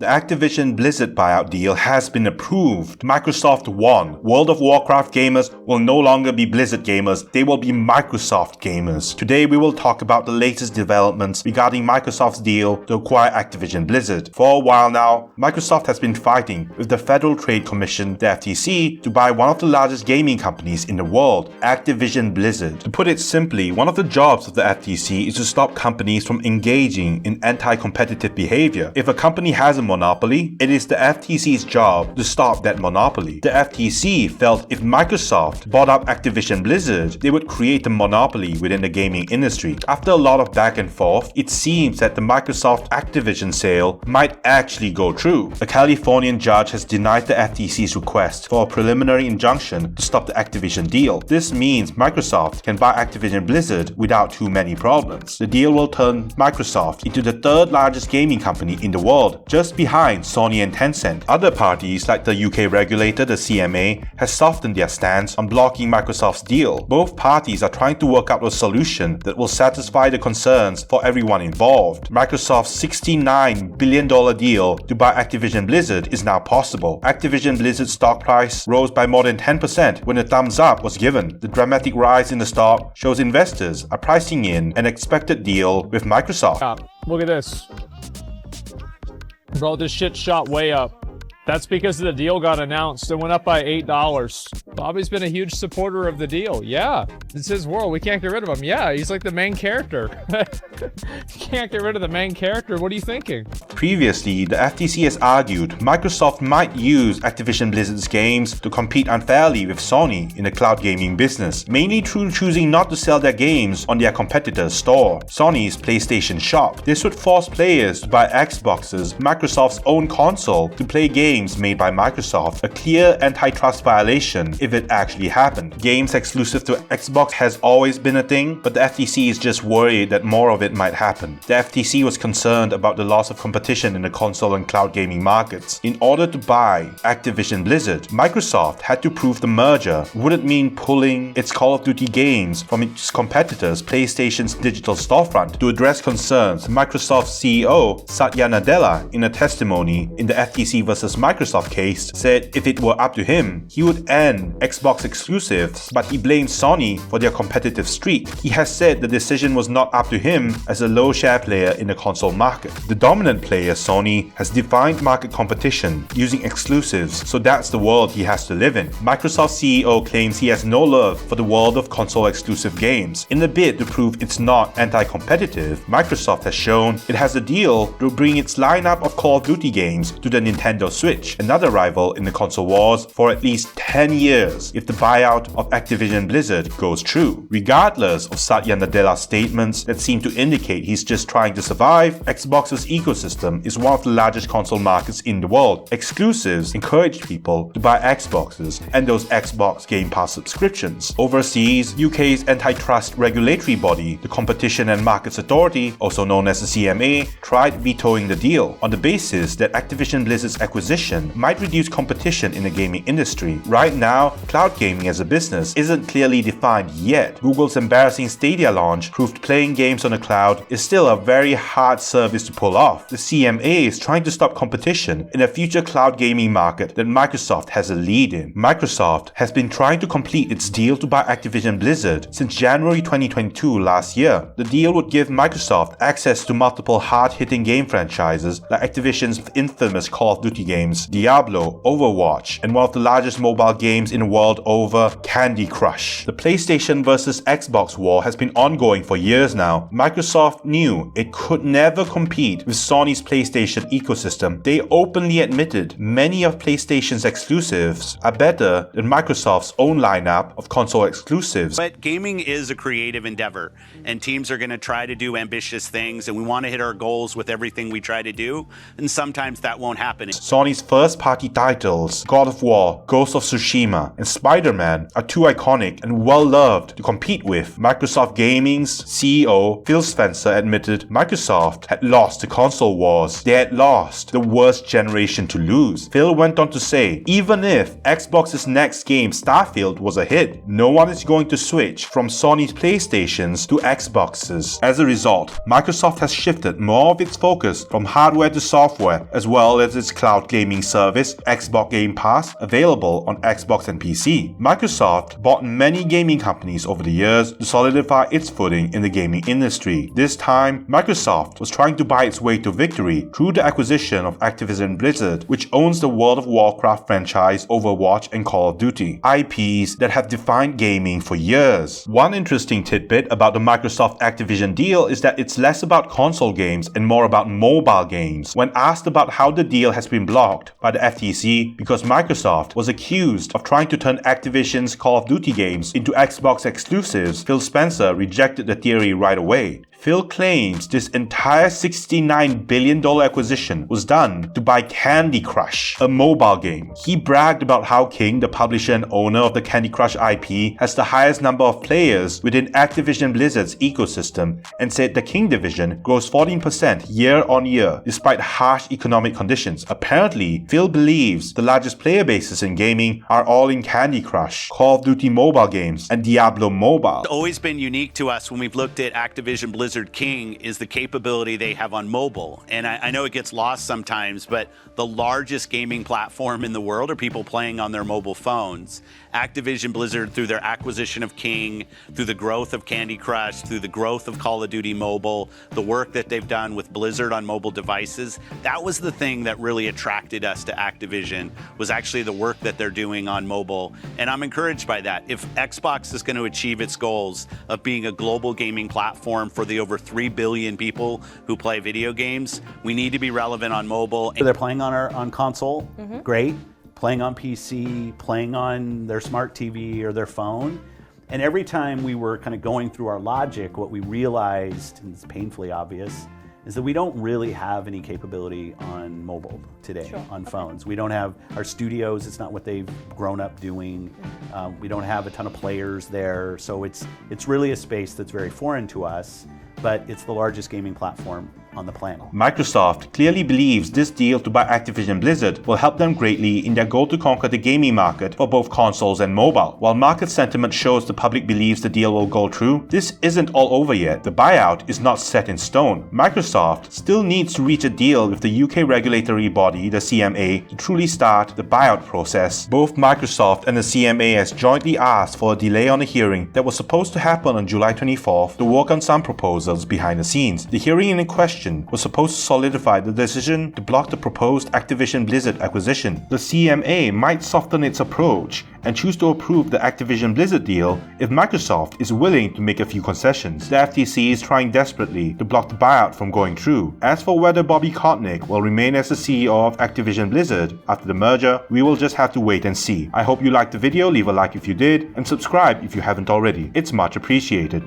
The Activision Blizzard buyout deal has been approved. Microsoft won. World of Warcraft gamers will no longer be Blizzard gamers, they will be Microsoft gamers. Today we will talk about the latest developments regarding Microsoft's deal to acquire Activision Blizzard. For a while now, Microsoft has been fighting with the Federal Trade Commission, the FTC, to buy one of the largest gaming companies in the world, Activision Blizzard. To put it simply, one of the jobs of the FTC is to stop companies from engaging in anti-competitive behavior. If a company has a monopoly, it is the FTC's job to stop that monopoly. The FTC felt if Microsoft bought up Activision Blizzard, they would create a monopoly within the gaming industry. After a lot of back and forth, it seems that the Microsoft Activision sale might actually go through. A Californian judge has denied the FTC's request for a preliminary injunction to stop the Activision deal. This means Microsoft can buy Activision Blizzard without too many problems. The deal will turn Microsoft into the third largest gaming company in the world, just behind Sony and Tencent. Other parties like the UK regulator, the CMA, has softened their stance on blocking Microsoft's deal. Both parties are trying to work out a solution that will satisfy the concerns for everyone involved. Microsoft's $69 billion deal to buy Activision Blizzard is now possible. Activision Blizzard's stock price rose by more than 10% when a thumbs up was given. The dramatic rise in the stock shows investors are pricing in an expected deal with Microsoft. Look at this. Bro, this shit shot way up. That's because the deal got announced. It went up by $8. Bobby's been a huge supporter of the deal. Yeah, it's his world. We can't get rid of him. Yeah, he's like the main character. Can't get rid of the main character. What are you thinking? Previously, the FTC has argued Microsoft might use Activision Blizzard's games to compete unfairly with Sony in the cloud gaming business, mainly through choosing not to sell their games on their competitor's store, Sony's PlayStation Shop. This would force players to buy Xbox's, Microsoft's own console, to play games made by Microsoft, a clear antitrust violation if it actually happened. Games exclusive to Xbox has always been a thing, but the FTC is just worried that more of it might happen. The FTC was concerned about the loss of competition in the console and cloud gaming markets. In order to buy Activision Blizzard, Microsoft had to prove the merger wouldn't mean pulling its Call of Duty games from its competitors, PlayStation's digital storefront. To address concerns, Microsoft CEO Satya Nadella, in a testimony in the FTC versus Microsoft case, said if it were up to him, he would end Xbox exclusives, but he blamed Sony for their competitive streak. He has said the decision was not up to him as a low share player in the console market. The dominant player, Sony, has defined market competition using exclusives, so that's the world he has to live in. Microsoft CEO claims he has no love for the world of console exclusive games. In a bid to prove it's not anti-competitive, Microsoft has shown it has a deal to bring its lineup of Call of Duty games to the Nintendo Switch, another rival in the console wars, for at least 10 years if the buyout of Activision Blizzard goes through. Regardless of Satya Nadella's statements that seem to indicate he's just trying to survive, Xbox's ecosystem is one of the largest console markets in the world. Exclusives encourage people to buy Xboxes and those Xbox Game Pass subscriptions. Overseas, UK's antitrust regulatory body, the Competition and Markets Authority, also known as the CMA, tried vetoing the deal on the basis that Activision Blizzard's acquisition might reduce competition in the gaming industry. Right now, cloud gaming as a business isn't clearly defined yet. Google's embarrassing Stadia launch proved playing games on the cloud is still a very hard service to pull off. The CMA is trying to stop competition in a future cloud gaming market that Microsoft has a lead in. Microsoft has been trying to complete its deal to buy Activision Blizzard since January 2022 last year. The deal would give Microsoft access to multiple hard-hitting game franchises like Activision's infamous Call of Duty games, Diablo, Overwatch, and one of the largest mobile games in the world over, Candy Crush. The PlayStation versus Xbox war has been ongoing for years now. Microsoft knew it could never compete with Sony's PlayStation ecosystem. They openly admitted many of PlayStation's exclusives are better than Microsoft's own lineup of console exclusives. But gaming is a creative endeavor, and teams are going to try to do ambitious things, and we want to hit our goals with everything we try to do, and sometimes that won't happen. Sony's Sony's first-party titles, God of War, Ghost of Tsushima, and Spider-Man, are too iconic and well-loved to compete with. Microsoft Gaming's CEO Phil Spencer admitted Microsoft had lost the console wars. They had lost the worst generation to lose. Phil went on to say, even if Xbox's next game Starfield was a hit, no one is going to switch from Sony's PlayStations to Xboxes. As a result, Microsoft has shifted more of its focus from hardware to software, as well as its cloud gaming service, Xbox Game Pass, available on Xbox and PC. Microsoft bought many gaming companies over the years to solidify its footing in the gaming industry. This time, Microsoft was trying to buy its way to victory through the acquisition of Activision Blizzard, which owns the World of Warcraft franchise, Overwatch, and Call of Duty, IPs that have defined gaming for years. One interesting tidbit about the Microsoft Activision deal is that it's less about console games and more about mobile games. When asked about how the deal has been blocked by the FTC because Microsoft was accused of trying to turn Activision's Call of Duty games into Xbox exclusives, Phil Spencer rejected the theory right away. Phil claims this entire $69 billion acquisition was done to buy Candy Crush, a mobile game. He bragged about how King, the publisher and owner of the Candy Crush IP, has the highest number of players within Activision Blizzard's ecosystem, and said the King division grows 14% year on year despite harsh economic conditions. Apparently, Phil believes the largest player bases in gaming are all in Candy Crush, Call of Duty mobile games, and Diablo Mobile. It's always been unique to us when we've looked at Activision Blizzard King is the capability they have on mobile. And I know it gets lost sometimes, but the largest gaming platform in the world are people playing on their mobile phones. Activision Blizzard, through their acquisition of King, through the growth of Candy Crush, through the growth of Call of Duty Mobile, the work that they've done with Blizzard on mobile devices, that was the thing that really attracted us to Activision, was actually the work that they're doing on mobile. And I'm encouraged by that. If Xbox is going to achieve its goals of being a global gaming platform for the over 3 billion people who play video games, we need to be relevant on mobile. They're playing on console, great. Playing on PC, playing on their smart TV or their phone. And every time we were kind of going through our logic, what we realized, and it's painfully obvious, is that we don't really have any capability on mobile today, on phones. We don't have our studios, it's not what they've grown up doing. We don't have a ton of players there. So it's really a space that's very foreign to us, but it's the largest gaming platform on the planet. Microsoft clearly believes this deal to buy Activision Blizzard will help them greatly in their goal to conquer the gaming market for both consoles and mobile. While market sentiment shows the public believes the deal will go through, this isn't all over yet. The buyout is not set in stone. Microsoft still needs to reach a deal with the UK regulatory body, the CMA, to truly start the buyout process. Both Microsoft and the CMA has jointly asked for a delay on a hearing that was supposed to happen on July 24th to work on some proposals behind the scenes. The hearing in question was supposed to solidify the decision to block the proposed Activision Blizzard acquisition. The CMA might soften its approach and choose to approve the Activision Blizzard deal if Microsoft is willing to make a few concessions. The FTC is trying desperately to block the buyout from going through. As for whether Bobby Kotick will remain as the CEO of Activision Blizzard after the merger, we will just have to wait and see. I hope you liked the video, leave a like if you did, and subscribe if you haven't already. It's much appreciated.